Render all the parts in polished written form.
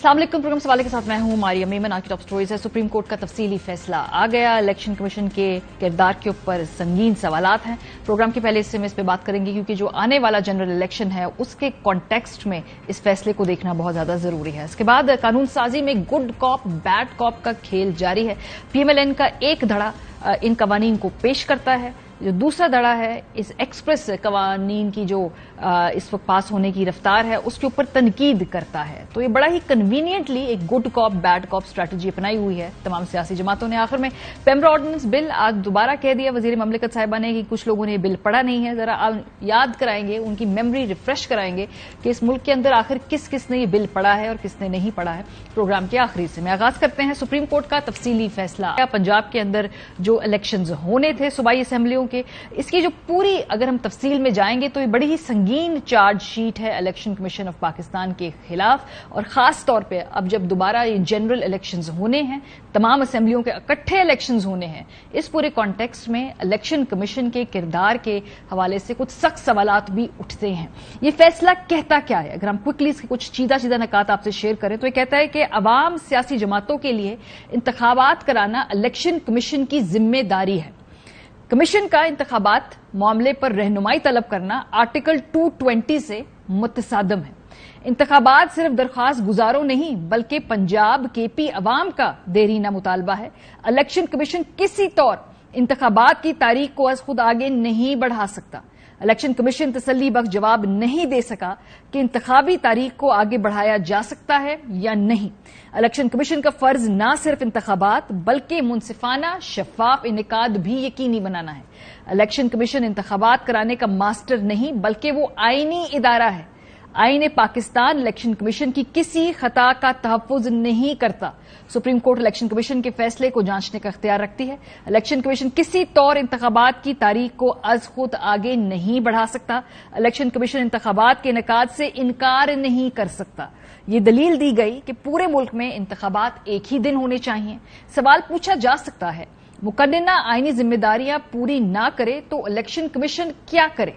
अस्सलाम वालेकुम। प्रोग्राम सवाल के साथ मैं हूं मारिया मेमन। आज की टॉप स्टोरीज है। सुप्रीम कोर्ट का तफसीली फैसला आ गया। इलेक्शन कमीशन के किरदार के ऊपर संगीन सवालात हैं। प्रोग्राम के पहले हिस्से में इस पर बात करेंगे क्योंकि जो आने वाला जनरल इलेक्शन है उसके कॉन्टेक्स्ट में इस फैसले को देखना बहुत ज्यादा जरूरी है। इसके बाद कानून साजी में गुड कॉप बैड कॉप का खेल जारी है। पीएमएलएन का एक धड़ा इन कवानीन को पेश करता है, जो दूसरा धड़ा है इस एक्सप्रेस कवानीन की जो इस वक्त पास होने की रफ्तार है उसके ऊपर तनकीद करता है। तो ये बड़ा ही कन्वीनियंटली एक good cop bad cop strategy अपनाई हुई है तमाम सियासी जमातों ने। आखिर में पेमरा ऑर्डिनेंस बिल आज दोबारा कह दिया वजीर ममलिकत साहिबा ने कि कुछ लोगों ने बिल पढ़ा नहीं है। जरा याद कराएंगे, उनकी मेमोरी रिफ्रेश कराएंगे कि इस मुल्क के अंदर आखिर किस किस ने ये बिल पढ़ा है और किसने नहीं पढ़ा है। प्रोग्राम के आखिरी से में आगाज करते हैं सुप्रीम कोर्ट का तफसीली फैसला। पंजाब के अंदर जो इलेक्शंस होने थे सूबाई असेंबलियों के, इसकी जो पूरी अगर हम तफसील में जाएंगे तो ये बड़ी ही संगीन चार्जशीट है इलेक्शन कमीशन ऑफ पाकिस्तान के खिलाफ। और खास तौर पे अब जब दोबारा ये जनरल इलेक्शंस होने हैं, तमाम असेंबलियों के इकट्ठे इलेक्शंस होने हैं, इस पूरे कॉन्टेक्स्ट में इलेक्शन कमीशन के किरदार के हवाले से कुछ सख्त सवालात भी उठते हैं। ये फैसला कहता क्या है? अगर हम क्विकली इसके कुछ सीधा सीधा नकात आपसे शेयर करें तो ये कहता है कि अवाम सियासी जमातों के लिए इंतखाबात कराना इलेक्शन कमीशन की जिम्मेदारी है। कमीशन का इंतखाबात मामले पर रहनुमाई तलब करना आर्टिकल 220 से मुतसादम है। इंतखाबात सिर्फ दरख्वास्त गुजारों नहीं बल्कि पंजाब केपी अवाम का देरीना मुतालबा है। इलेक्शन कमीशन किसी तौर इंतखाबात की तारीख को अज खुद आगे नहीं बढ़ा सकता। इलेक्शन कमीशन तसल्ली बख्श जवाब नहीं दे सका कि इंतखाबी तारीख को आगे बढ़ाया जा सकता है या नहीं। इलेक्शन कमीशन का फर्ज न सिर्फ इंतखाबात बल्कि मुनसिफाना शफाफ इनेकाद भी यकीनी बनाना है। इलेक्शन कमीशन इंतखाबात कराने का मास्टर नहीं बल्कि वो आईनी इदारा है। आईने पाकिस्तान इलेक्शन कमीशन की किसी खता का तहफ्फुज नहीं करता। सुप्रीम कोर्ट इलेक्शन कमीशन के फैसले को जांचने का इख्तियार रखती है। इलेक्शन कमीशन किसी तौर इंतखाबात की तारीख को अज खुद आगे नहीं बढ़ा सकता। इलेक्शन कमीशन इंतखाबात के इनेकाद से इनकार नहीं कर सकता। ये दलील दी गई कि पूरे मुल्क में इंतखाबात एक ही दिन होने चाहिए। सवाल पूछा जा सकता है, मुकन्नना आईनी जिम्मेदारियां पूरी ना करे तो इलेक्शन कमीशन क्या करे?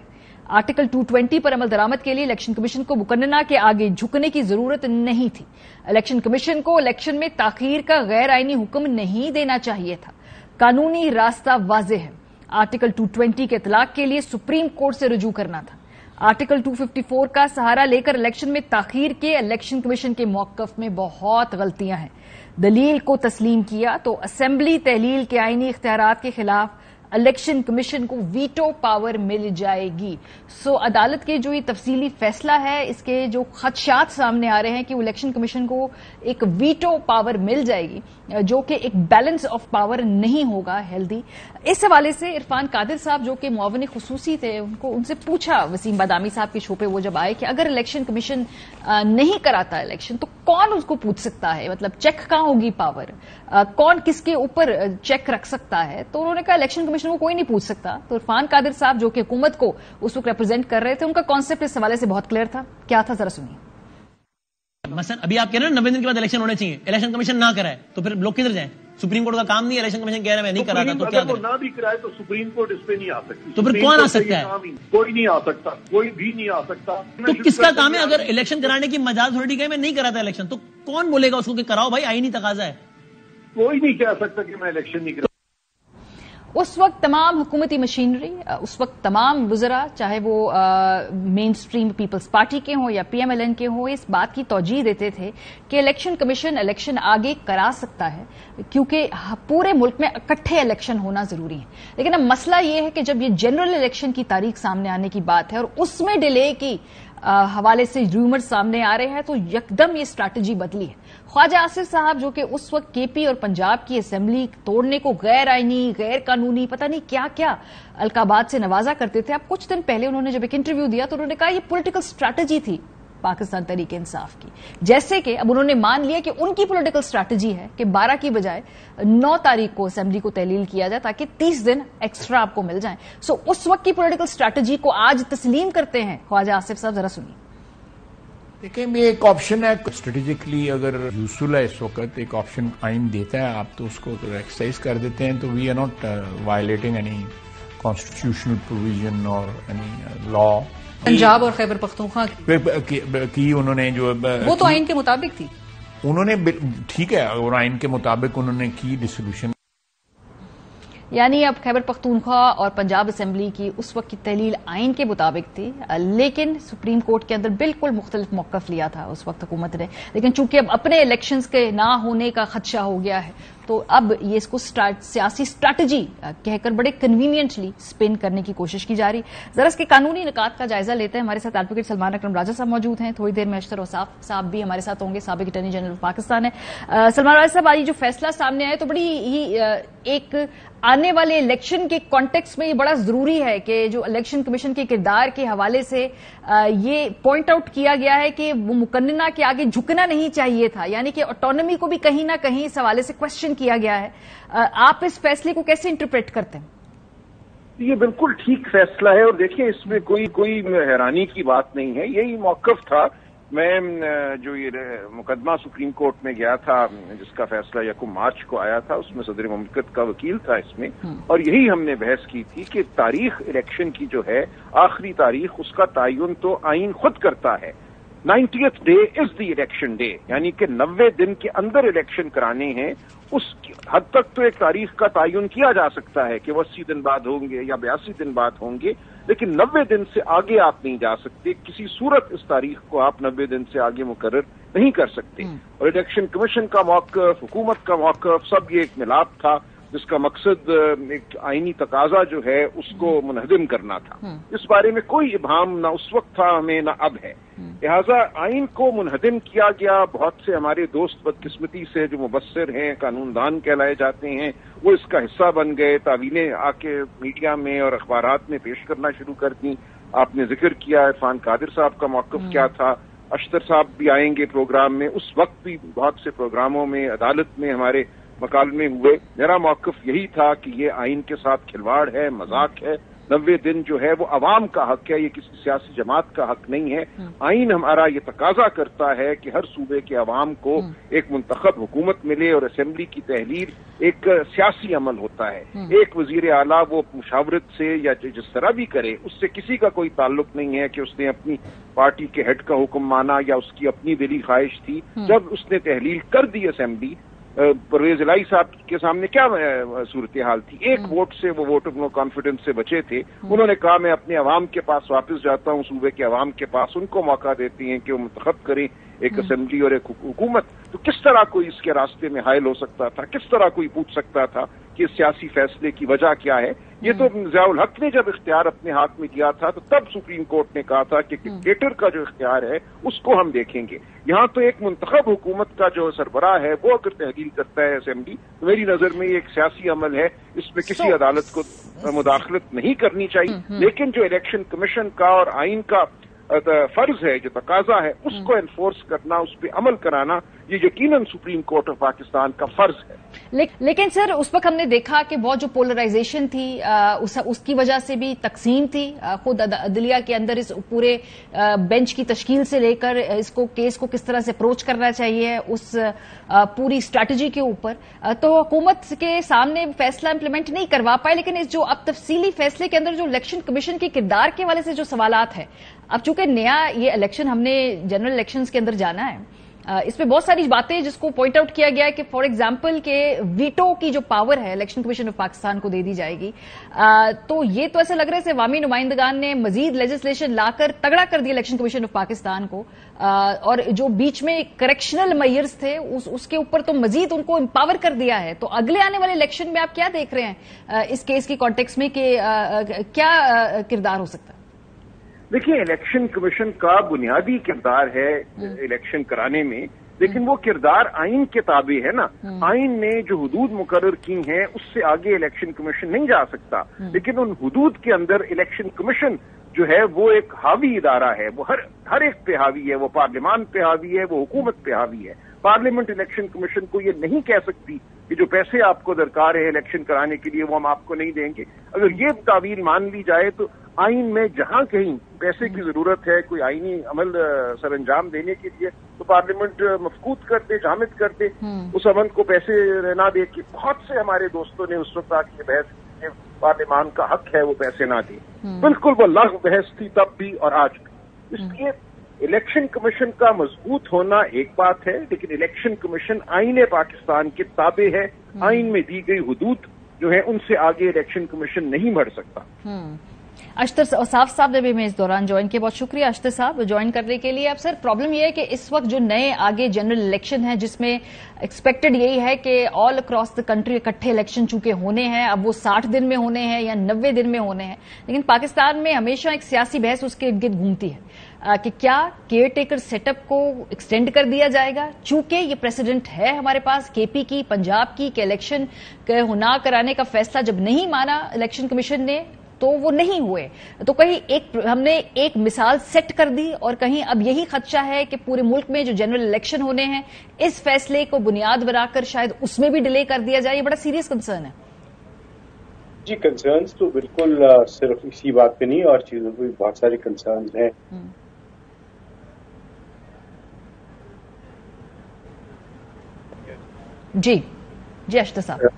आर्टिकल 220 पर अमल दरामद के लिए इलेक्शन कमीशन को मुकन्नना के आगे झुकने की जरूरत नहीं थी। इलेक्शन कमीशन को इलेक्शन में ताखीर का गैर आईनी हुक्म नहीं देना चाहिए था। कानूनी रास्ता वाज़ेह है। आर्टिकल 220 के इतलाक के लिए सुप्रीम कोर्ट से रुजू करना था। आर्टिकल 254 का सहारा लेकर इलेक्शन में ताखीर के इलेक्शन कमीशन के मौकफ में बहुत गलतियां हैं। दलील को तस्लीम किया तो असेंबली तहलील के आईनी इख्तियारात के खिलाफ इलेक्शन कमीशन को वीटो पावर मिल जाएगी। सो अदालत के जो ये तफसीली फैसला है, इसके जो खदशात सामने आ रहे हैं कि इलेक्शन कमीशन को एक वीटो पावर मिल जाएगी जो कि एक बैलेंस ऑफ पावर नहीं होगा हेल्दी। इस हवाले से इरफान कादिर साहब जो कि मुआविन खुसूसी थे, उनसे पूछा वसीम बादामी साहब के शो पे वो जब आए कि अगर इलेक्शन कमीशन नहीं कराता इलेक्शन तो कौन उसको पूछ सकता है, मतलब चेक कहां होगी पावर, कौन किसके ऊपर चेक रख सकता है? तो उन्होंने कहा इलेक्शन कमीशन को कोई नहीं पूछ सकता। तो इरफान कादिर साहब जो कि हुकूमत को उस वक्त रिप्रेजेंट कर रहे थे, उनका कॉन्सेप्ट इस हवाले से बहुत क्लियर था। क्या था जरा सुनिए। मसलन अभी आप कह रहे हैं 90 दिन के बाद इलेक्शन होने चाहिए, इलेक्शन कमीशन ना कराए तो फिर लोग किधर जाएं? सुप्रीम कोर्ट का काम नहीं है, इलेक्शन कमीशन कह रहा है मैं नहीं कराता तो क्या करें? ना भी कराए तो सुप्रीम कोर्ट इस पे नहीं आ सकती। तो फिर कौन आ सकता है? कोई नहीं आ सकता, कोई भी नहीं आ सकता। तो किसका काम है? अगर इलेक्शन कराने की मजाज अथॉरिटी कहे मैं नहीं कराता इलेक्शन, तो कौन बोलेगा उसको कि कराओ भाई, आईनी तकाजा है। कोई नहीं कह सकता कि मैं इलेक्शन नहीं करा। उस वक्त तमाम हुकूमती मशीनरी, उस वक्त तमाम वुज़रा, चाहे वो मेन स्ट्रीम पीपल्स पार्टी के हों या पीएमएलएन के हों, इस बात की तौजीह देते थे कि इलेक्शन कमीशन इलेक्शन आगे करा सकता है क्योंकि पूरे मुल्क में इकट्ठे इलेक्शन होना जरूरी है। लेकिन अब मसला यह है कि जब ये जनरल इलेक्शन की तारीख सामने आने की बात है और उसमें डिले की हवाले से रूमर सामने आ रहे हैं तो यकदम ये स्ट्रैटेजी बदली है। ख्वाजा आसिफ साहब जो कि उस वक्त केपी और पंजाब की असेंबली तोड़ने को गैर आईनी, गैर कानूनी, पता नहीं क्या क्या अलकाबात से नवाजा करते थे, अब कुछ दिन पहले उन्होंने जब एक इंटरव्यू दिया तो उन्होंने कहा ये पॉलिटिकल स्ट्रैटेजी थी पाकिस्तान तहरीक इंसाफ की। जैसे कि अब उन्होंने मान लिया कि उनकी पॉलिटिकल स्ट्रैटेजी है कि 12 की बजाय 9 तारीख को असेंबली को तहलील किया जाए ताकि 30 दिन एक्स्ट्रा आपको मिल जाए। सो उस वक्त की पॉलिटिकल स्ट्रैटेजी को आज तस्लीम करते हैं ख्वाजा आसिफ साहब, जरा सुनिए। देखिए, ये एक ऑप्शन है स्ट्रेटेजिकली, अगर यूजफुल है इस वक्त, एक ऑप्शन आइन देता है, आप तो उसको एक्सरसाइज कर देते हैं। तो we are not violating any constitutional provision और एनी लॉ। पंजाब और खैबर पख्तूनख्वा की उन्होंने जो वो तो आइन के मुताबिक थी। انہوں نے ٹھیک ہے اور آئین کے مطابق انہوں نے کی ڈسولوشن. یعنی اب خیبر پختونخوا اور پنجاب اسمبلی کی اس وقت کی تحلیل آئین کے مطابق تھی، لیکن سپریم کورٹ کے اندر بالکل مختلف موقف لیا تھا اس وقت حکومت نے. لیکن چونکہ اب اپنے الیکشنز کے نہ ہونے کا خدشہ ہو گیا ہے تو اب یہ اس کو سیاسی اسٹریٹجی کہہ کر بڑے کنوینئنٹلی اسپن کرنے کی کوشش کی جا رہی. ذرا اس کے قانونی نکات کا جائزہ لیتے ہیں. ہمارے ساتھ ایڈوکیٹ سلمان اکرم راجہ صاحب موجود ہیں. تھوڑی دیر میں اشتر اوصاف صاحب بھی ہمارے ساتھ ہوں گے، سابق اٹارنی جنرل پاکستان ہے. سلمان راجہ صاحب، آج جو فیصلہ سامنے آیا تو بڑی ہی ایک آنے والے الیکشن کے کانٹیکس میں یہ بڑا ضروری ہے کہ جو الیکشن کمیشن کے کردار کے حوالے سے یہ پوائنٹ آؤٹ کیا گیا ہے کہ وہ مقننہ کے آگے جھکنا نہیں چاہیے تھا، یعنی کہ آٹونومی کو بھی کہیں نہ کہیں اس حوالے سے کوشچن کیا گیا ہے. آپ اس فیصلے کو کیسے انٹرپریٹ کرتے ہیں؟ یہ بالکل ٹھیک فیصلہ ہے اور دیکھیں اس میں کوئی حیرانی کی بات نہیں ہے. یہی موقف تھا. میں جو یہ مقدمہ سپریم کورٹ میں گیا تھا جس کا فیصلہ 1 مارچ کو آیا تھا، اس میں صدر مملکت کا وکیل تھا اس میں، اور یہی ہم نے بحث کی تھی کہ تاریخ الیکشن کی جو ہے آخری تاریخ، اس کا تعین تو آئین خود کرتا ہے. 90th day is the election day, یعنی کہ 90 دن کے اندر الیکشن کرانے ہیں. اس حد تک تو ایک تاریخ کا تعین کیا جا سکتا ہے کہ وہ 80 دن بعد ہوں گے یا 82 دن بعد ہوں گے، لیکن 90 دن سے آگے آپ نہیں جا سکتے. کسی صورت اس تاریخ کو آپ 90 دن سے آگے مقرر نہیں کر سکتے. اور الیکشن کمیشن کا موقف، حکومت کا موقف، سب یہ ایک ملاپ تھا جس کا مقصد ایک آئینی تقاضا جو ہے اس کو منہدم کرنا تھا. اس بارے میں کوئی ابہام نہ اس وقت تھا ہمیں نہ اب ہے. لہذا آئین کو منہدم کیا گیا. بہت سے ہمارے دوست بدقسمتی سے جو مبصر ہیں، قانون دان کہلائے جاتے ہیں، وہ اس کا حصہ بن گئے، تعویلیں آ کے میڈیا میں اور اخبارات میں پیش کرنا شروع کر دیں. آپ نے ذکر کیا عرفان قادر صاحب کا موقف کیا تھا. اشتر صاحب بھی آئیں گے پروگرام میں. اس وقت بھی بہت سے پروگراموں میں عدالت میں ہمارے مکالمے ہوئے. میرا موقف یہی تھا کہ یہ آئین کے ساتھ کھلواڑ ہے، مذاق ہے. 90 دن جو ہے وہ عوام کا حق ہے، یہ کسی سیاسی جماعت کا حق نہیں ہے. آئین ہمارا یہ تقاضا کرتا ہے کہ ہر صوبے کے عوام کو ایک منتخب حکومت ملے اور اسمبلی کی تحلیل ایک سیاسی عمل ہوتا ہے. ایک وزیر اعلیٰ وہ مشاورت سے یا جس طرح بھی کرے، اس سے کسی کا کوئی تعلق نہیں ہے کہ اس نے اپنی پارٹی کے ہیڈ کا حکم مانا یا اس کی اپنی دلی خواہش تھی. جب اس نے تحلیل کر دی اسمبلی، پرویز الہی صاحب کے سامنے کیا صورتحال تھی؟ 1 ووٹ سے وہ ووٹ آف نو کانفیڈنس سے بچے تھے. انہوں نے کہا میں اپنے عوام کے پاس واپس جاتا ہوں، صوبے کے عوام کے پاس. ان کو موقع دیتی ہیں کہ وہ منتخب کریں ایک اسمبلی اور ایک حکومت. تو کس طرح کوئی اس کے راستے میں حائل ہو سکتا تھا؟ کس طرح کوئی پوچھ سکتا تھا کہ اس سیاسی فیصلے کی وجہ کیا ہے؟ یہ تو ضیاء الحق نے جب اختیار اپنے ہاتھ میں کیا تھا تو تب سپریم کورٹ نے کہا تھا کہ ڈکٹیٹر کا جو اختیار ہے اس کو ہم دیکھیں گے. یہاں تو ایک منتخب حکومت کا جو سربراہ ہے وہ اگر تحلیل کرتا ہے اسمبلی، تو میری نظر میں یہ ایک سیاسی عمل ہے. اس میں کسی عدالت کو مداخلت نہیں کرنی چاہیے. لیکن جو الیکشن کمیشن کا اور آئین کا فرض ہے، جو تقاضا ہے، اس کو انفورس کرنا، اس پہ عمل کرانا، یہ یقیناً سپریم کورٹ آف پاکستان کا فرض ہے. لیکن سر اس وقت ہم نے دیکھا کہ بہت جو پولرائزیشن تھی اس کی وجہ سے بھی تقسیم تھی. خود عدلیہ کے اندر اس پورے بینچ کی تشکیل سے لے کر اس کو کیس کو کس طرح سے اپروچ کرنا چاہیے، اس پوری اسٹریٹجی کے اوپر تو حکومت کے سامنے فیصلہ امپلیمنٹ نہیں کروا پائے. لیکن اس جو اب تفصیلی فیصلے کے اندر جو الیکشن کمیشن کے کردار کے حوالے سے جو سوالات ہیں، اب چونکہ نیا یہ الیکشن ہم نے جنرل الیکشنز کے اندر جانا ہے، اس میں بہت ساری باتیں جس کو پوائنٹ آؤٹ کیا گیا ہے کہ فار ایگزامپل کہ ویٹو کی جو پاور ہے الیکشن کمیشن آف پاکستان کو دے دی جائے گی. تو یہ تو ایسا لگ رہا ہے کہ عوامی نمائندگان نے مزید لیجسلیشن لا کر تگڑا کر دیا الیکشن کمیشن آف پاکستان کو، اور جو بیچ میں کریکشنل میئرز تھے اس کے اوپر تو مزید ان کو امپاور کر دیا ہے. تو اگلے آنے والے الیکشن میں آپ کیا دیکھ رہے ہیں اس کیس کی کانٹیکس میں کہ کیا کردار ہو سکتا ہے؟ دیکھیے، الیکشن کمیشن کا بنیادی کردار ہے الیکشن کرانے میں، لیکن وہ کردار آئین کے تابع ہے نا. آئین نے جو حدود مقرر کی ہیں اس سے آگے الیکشن کمیشن نہیں جا سکتا. لیکن ان حدود کے اندر الیکشن کمیشن جو ہے وہ ایک حاوی ادارہ ہے، وہ ہر ایک پہ حاوی ہے. وہ پارلیمان پہ حاوی ہے، وہ حکومت پہ حاوی ہے. پارلیمنٹ الیکشن کمیشن کو یہ نہیں کہہ سکتی کہ جو پیسے آپ کو درکار ہے الیکشن کرانے کے لیے وہ ہم آپ کو نہیں دیں گے. اگر یہ تعویل مان لی جائے تو آئین میں جہاں کہیں پیسے کی ضرورت ہے کوئی آئینی عمل سر انجام دینے کے لیے تو پارلیمنٹ مفقود کر دے، جامد کر دے، اس عمل کو پیسے نہ دے کے. بہت سے ہمارے دوستوں نے اس وقت آ کے بحث کی کہ پارلیمان کا حق ہے وہ پیسے نہ دے. بالکل وہ لغو بحث تھی تب بھی اور آج بھی. اس لیے इलेक्शन कमीशन का मजबूत होना एक बात है, लेकिन इलेक्शन कमीशन आईन पाकिस्तान के ताबे है। आईन में दी गई हुदूद जो है उनसे आगे इलेक्शन कमीशन नहीं बढ़ सकता। अख्तर साहब ने भी मैं इस दौरान ज्वाइन किया, बहुत शुक्रिया अख्तर साहब ज्वाइन करने के लिए। अब सर प्रॉब्लम यह है कि इस वक्त जो नए आगे जनरल इलेक्शन है जिसमें एक्सपेक्टेड यही है कि ऑल अक्रॉस द कंट्री इकट्ठे इलेक्शन चूंकि होने हैं, अब वो 60 दिन में होने हैं या 90 दिन में होने हैं, लेकिन पाकिस्तान में हमेशा एक सियासी बहस उसके इर्द गिर्द घूमती है कि क्या केयर टेकर सेटअप को एक्सटेंड कर दिया जाएगा, चूंकि ये प्रेसिडेंट है हमारे पास केपी की, पंजाब की, कि इलेक्शन ना कराने का फैसला जब नहीं माना इलेक्शन कमीशन ने तो वो नहीं हुए, तो कहीं हमने एक मिसाल सेट कर दी और कहीं अब यही खदशा है कि पूरे मुल्क में जो जनरल इलेक्शन होने हैं इस फैसले को बुनियाद बनाकर शायद उसमें भी डिले कर दिया जाए। ये बड़ा सीरियस कंसर्न है। जी, कंसर्न्स तो बिल्कुल सिर्फ इसी बात पे नहीं, और चीजों पे भी बहुत सारे कंसर्न्स हैं। जी अख्तर साहब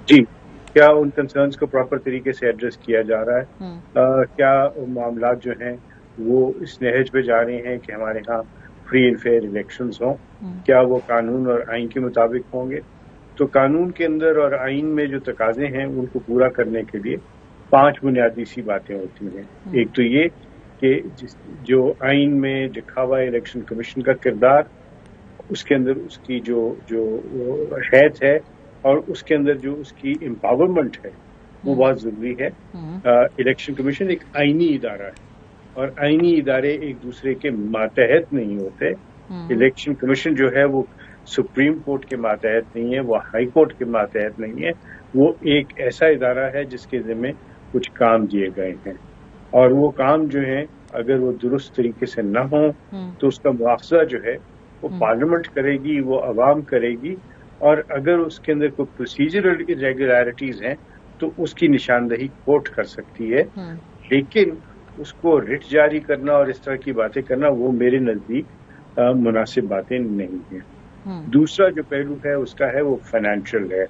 जी, क्या उन कंसर्न्स को प्रॉपर तरीके से एड्रेस किया जा रहा है? क्या मामला जो हैं वो इस नहज पे जा रहे हैं कि हमारे यहाँ फ्री एंड फेयर इलेक्शंस हों? क्या वो कानून और आइन के मुताबिक होंगे? तो कानून के अंदर और आइन में जो तकाजे हैं उनको पूरा करने के लिए 5 बुनियादी सी बातें होती हैं। एक तो ये कि जो आइन में लिखा हुआ इलेक्शन कमीशन का किरदार, उसके अंदर उसकी जो हैत है और उसके अंदर जो उसकी एम्पावरमेंट है वो बहुत जरूरी है। इलेक्शन कमीशन एक आईनी इदारा है और आईनी इदारे एक दूसरे के मातहत नहीं होते। इलेक्शन कमीशन जो है वो सुप्रीम कोर्ट के मातहत नहीं है, वो हाई कोर्ट के मातहत नहीं है, वो एक ऐसा इदारा है जिसके ज़िम्मे कुछ काम दिए गए हैं और वो काम जो है अगर वो दुरुस्त तरीके से न हो तो उसका मुआवजा जो है वो पार्लियामेंट करेगी, वो अवाम करेगी, और अगर उसके अंदर कोई प्रोसीजरल इरेगुलरिटीज हैं तो उसकी निशानदही कोर्ट कर सकती है। लेकिन उसको रिट जारी करना और इस तरह की बातें करना वो मेरे नजदीक मुनासिब बातें नहीं है। दूसरा जो पहलू है उसका है वो फाइनेंशियल है,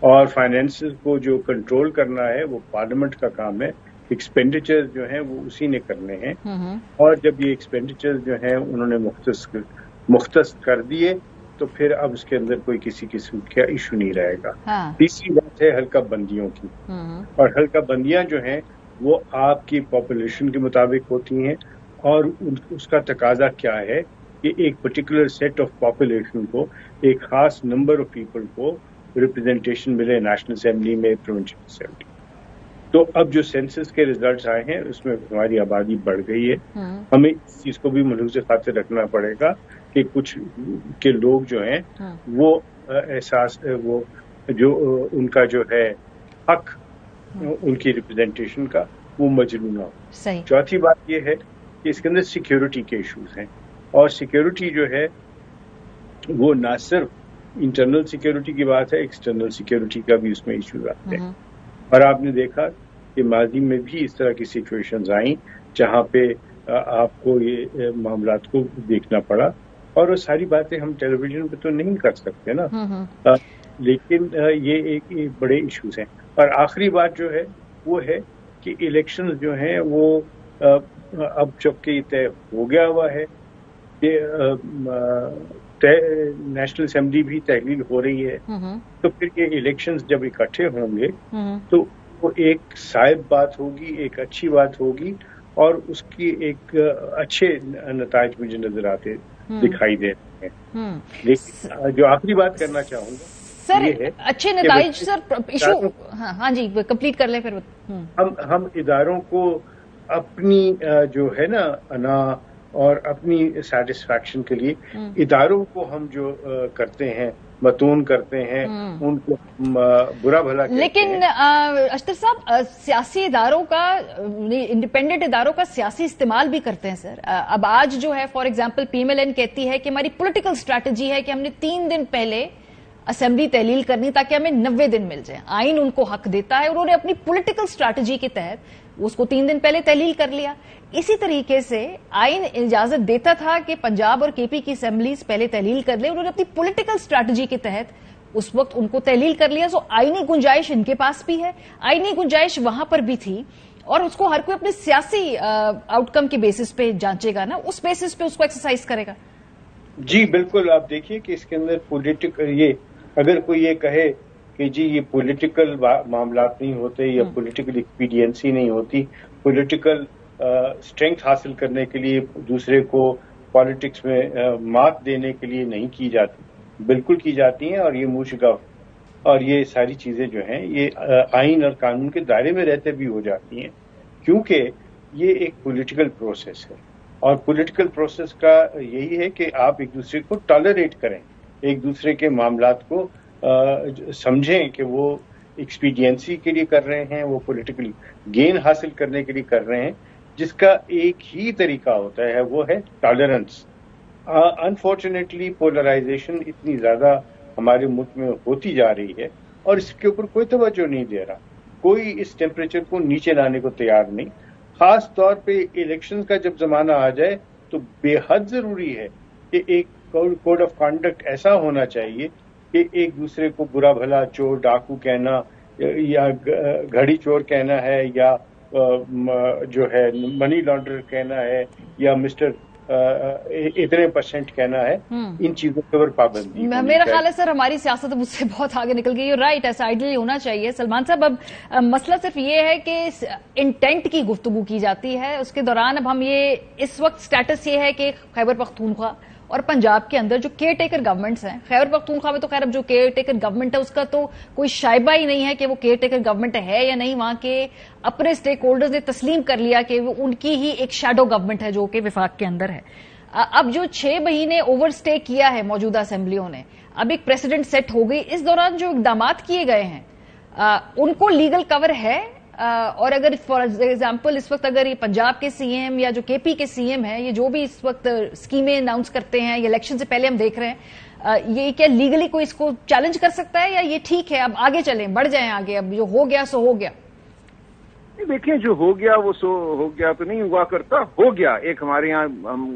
और फाइनेंसेस को जो कंट्रोल करना है वो पार्लियामेंट का काम है। एक्सपेंडिचर जो है वो उसी ने करने हैं, और जब ये एक्सपेंडिचर जो है उन्होंने मुख्तस कर दिए तो फिर अब उसके अंदर कोई किसी किस्म का इशू नहीं रहेगा। तीसरी बात है हल्का बंदियों की, और हल्का बंदियां जो हैं वो आपकी पॉपुलेशन के मुताबिक होती हैं, और उसका तकाजा क्या है कि एक पर्टिकुलर सेट ऑफ पॉपुलेशन को, एक खास नंबर ऑफ पीपल को रिप्रेजेंटेशन मिले नेशनल असेंबली में, प्रोविंशियल असेंबली। तो अब जो सेंसस के रिजल्ट्स आए हैं उसमें हमारी आबादी बढ़ गई है। हमें इस चीज को भी मलहूज़ खातिर रखना पड़ेगा कि कुछ के लोग जो हैं वो एहसास वो जो उनका जो है हक उनकी रिप्रेजेंटेशन का वो मजलूम ना हो। चौथी बात ये है कि इसके अंदर सिक्योरिटी के इश्यूज हैं, और सिक्योरिटी जो है वो ना सिर्फ इंटरनल सिक्योरिटी की बात है, एक्सटर्नल सिक्योरिटी का भी उसमें इश्यूज आते हैं। और आपने देखा कि माजी में भी इस तरह की सिचुएशंस आई जहां पे आपको ये मामलात को देखना पड़ा, और वो सारी बातें हम टेलीविजन पे तो नहीं कर सकते ना, लेकिन ये एक बड़े इश्यूज हैं। और आखिरी बात जो है वो है कि इलेक्शंस जो हैं वो अब जबकि तय हो गया हुआ है कि नेशनल असेंबली भी तहलील हो रही है, तो फिर ये इलेक्शंस जब इकट्ठे होंगे तो वो एक साइब बात होगी, एक अच्छी बात होगी, और उसकी एक अच्छे नताइज मुझे नजर आते दिखाई दे रहे हैं। लेकिन जो आखिरी बात करना चाहूंगा सर, ये है अच्छे नताइज सर इशू, हाँ जी कंप्लीट कर ले फिर। हम इदारों को अपनी जो है ना अना और अपनी सेटिस्फैक्शन के लिए इदारों को हम जो करते हैं, मतून करते हैं, उनको बुरा भला कहते लेकिन हैं। अख्तर साहब सियासी इदारों का, इंडिपेंडेंट इदारों का सियासी इस्तेमाल भी करते हैं सर। अब आज जो है फॉर एग्जांपल पीएमएलएन कहती है कि हमारी पॉलिटिकल स्ट्रैटेजी है कि हमने 3 दिन पहले असेंबली तहलील करनी ताकि हमें 90 दिन मिल जाए। आइन उनको हक देता है, उन्होंने अपनी पॉलिटिकल स्ट्रैटेजी के तहत उसको 3 दिन पहले तहलील कर लिया। इसी तरीके से आइन इजाजत देता था कि पंजाब और केपी की असेंबलीज पहले तहलील कर ले, उन्होंने अपनी पॉलिटिकल स्ट्रैटेजी के तहत उस वक्त उनको तहलील कर लिया। सो आईनी गुंजाइश इनके पास भी है, आईनी गुंजाइश वहां पर भी थी, और उसको हर कोई अपने सियासी आउटकम के बेसिस पे जांचेगा ना, उस बेसिस पे उसको एक्सरसाइज करेगा। जी बिल्कुल, आप देखिए कि इसके अंदर पॉलिटिकल, ये अगर कोई ये कहे कि जी ये पॉलिटिकल मामलात नहीं होते या पॉलिटिकल एक्सपीडियंसी नहीं होती, पॉलिटिकल स्ट्रेंथ हासिल करने के लिए दूसरे को पॉलिटिक्स में मात देने के लिए नहीं की जाती, बिल्कुल की जाती हैं। और ये मुशगफ और ये सारी चीजें जो हैं ये आइन और कानून के दायरे में रहते भी हो जाती हैं, क्योंकि ये एक पॉलिटिकल प्रोसेस है। और पॉलिटिकल प्रोसेस का यही है कि आप एक दूसरे को टॉलरेट करें, एक दूसरे के मामलात को समझें कि वो एक्सपीडियंसी के लिए कर रहे हैं, वो पॉलिटिकल गेन हासिल करने के लिए कर रहे हैं, जिसका एक ही तरीका होता है, वो है टॉलरेंस। अनफॉर्चुनेटली पोलराइजेशन इतनी ज्यादा हमारे मुल्क में होती जा रही है और इसके ऊपर कोई तवज्जो नहीं दे रहा, कोई इस टेम्परेचर को नीचे लाने को तैयार नहीं। खास तौर पे इलेक्शन का जब जमाना आ जाए तो बेहद जरूरी है कि एक कोड ऑफ कंडक्ट ऐसा होना चाहिए कि एक दूसरे को बुरा भला चोर डाकू कहना या घड़ी चोर कहना है या जो है मनी लॉन्ड्रर कहना है या मिस्टर इतने % कहना है, इन चीजों के ऊपर पाबंदी। मेरा ख्याल है सर हमारी सियासत मुझसे बहुत आगे निकल गई है। राइट, ऐसा आइडियली होना चाहिए। सलमान साहब, अब मसला सिर्फ ये है कि इंटेंट की गुफ्तगू की जाती है, उसके दौरान अब हम ये इस वक्त स्टेटस ये है कि खैबर पख्तूनख्वा और पंजाब के अंदर जो केयर टेकर गवर्नमेंट्स हैं, खैबर पख्तूनख्वा में तो खैर अब जो केयर टेकर गवर्नमेंट है उसका तो कोई शायबा ही नहीं है कि वो केयर टेकर गवर्नमेंट है या नहीं। वहां के अपने स्टेक होल्डर्स ने तस्लीम कर लिया कि वो उनकी ही एक शैडो गवर्नमेंट है जो कि विफाक के अंदर है। अब जो 6 महीने ओवरस्टे किया है मौजूदा असेंबलियों ने, अब एक प्रेसिडेंट सेट हो गई, इस दौरान जो इकदाम किए गए हैं उनको लीगल कवर है। और अगर फॉर एग्जाम्पल इस वक्त अगर ये पंजाब के सीएम या जो केपी के सीएम है, ये जो भी इस वक्त स्कीमें अनाउंस करते हैं, ये इलेक्शन से पहले हम देख रहे हैं, ये क्या लीगली कोई इसको चैलेंज कर सकता है या ये ठीक है अब आगे चलें, बढ़ जाएं आगे, अब जो हो गया सो हो गया? देखिए, जो हो गया वो सो हो गया तो नहीं हुआ करता, हो गया। एक हमारे यहाँ हम